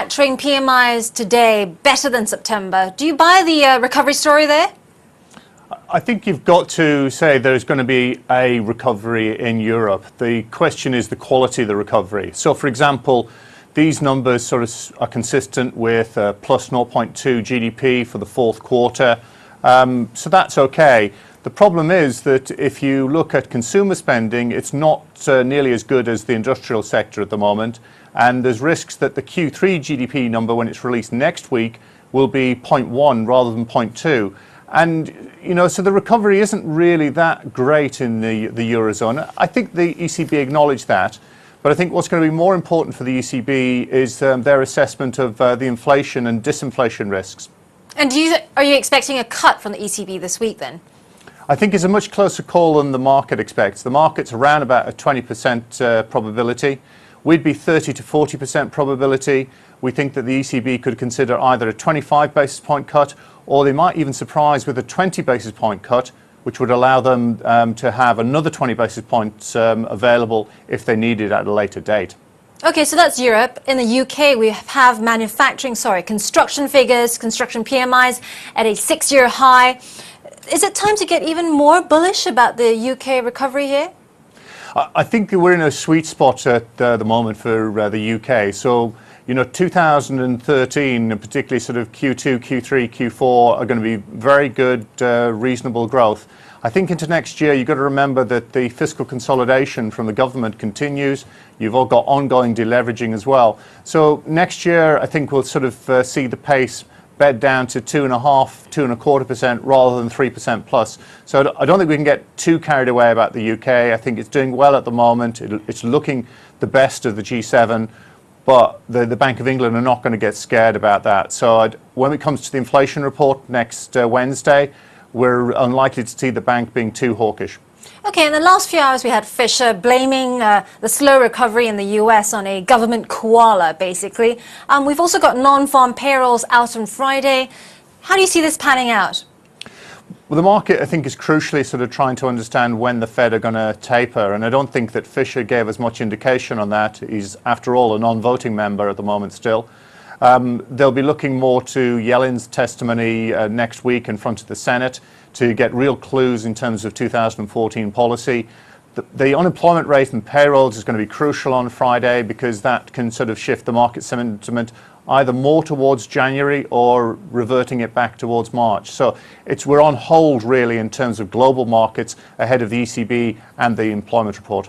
manufacturing PMIs today better than September. Do you buy the recovery story there? I think you've got to say there's going to be a recovery in Europe. The question is the quality of the recovery. So, for example, these numbers sort of are consistent with plus 0.2 GDP for the fourth quarter. So that's okay. The problem is that if you look at consumer spending, it's not nearly as good as the industrial sector at the moment. And there's risks that the Q3 GDP number, when it's released next week, will be 0.1 rather than 0.2. And, you know, so the recovery isn't really that great in the Eurozone. I think the ECB acknowledged that. But I think what's going to be more important for the ECB is their assessment of the inflation and disinflation risks. And are you expecting a cut from the ECB this week then? I think it's a much closer call than the market expects. The market's around about a 20% probability. We'd be 30 to 40% probability. We think that the ECB could consider either a 25 basis point cut, or they might even surprise with a 20 basis point cut, which would allow them to have another 20 basis points available if they need it at a later date. Okay, so that's Europe. In the UK, we have construction figures, construction PMIs at a 6-year high. Is it time to get even more bullish about the UK recovery here? I think we're in a sweet spot at the moment for the UK. So, you know, 2013, and particularly sort of Q2, Q3, Q4 are going to be very good, reasonable growth. I think into next year, you've got to remember that the fiscal consolidation from the government continues. You've all got ongoing deleveraging as well. So next year, I think we'll sort of see the pace bed down to 2.5%, 2.25% rather than 3% plus. So I don't think we can get too carried away about the UK. I think it's doing well at the moment. It's looking the best of the G7, but the Bank of England are not going to get scared about that. So when it comes to the inflation report next Wednesday, we're unlikely to see the bank being too hawkish. Okay, in the last few hours we had Fisher blaming the slow recovery in the US on a government koala, basically. We've also got non-farm payrolls out on Friday. How do you see this panning out? Well, the market, I think, is crucially sort of trying to understand when the Fed are going to taper, and I don't think that Fisher gave us much indication on that. He's, after all, a non-voting member at the moment still. They'll be looking more to Yellen's testimony next week in front of the Senate to get real clues in terms of 2014 policy. The unemployment rate and payrolls is going to be crucial on Friday because that can sort of shift the market sentiment either more towards January or reverting it back towards March. So we're on hold really in terms of global markets ahead of the ECB and the employment report.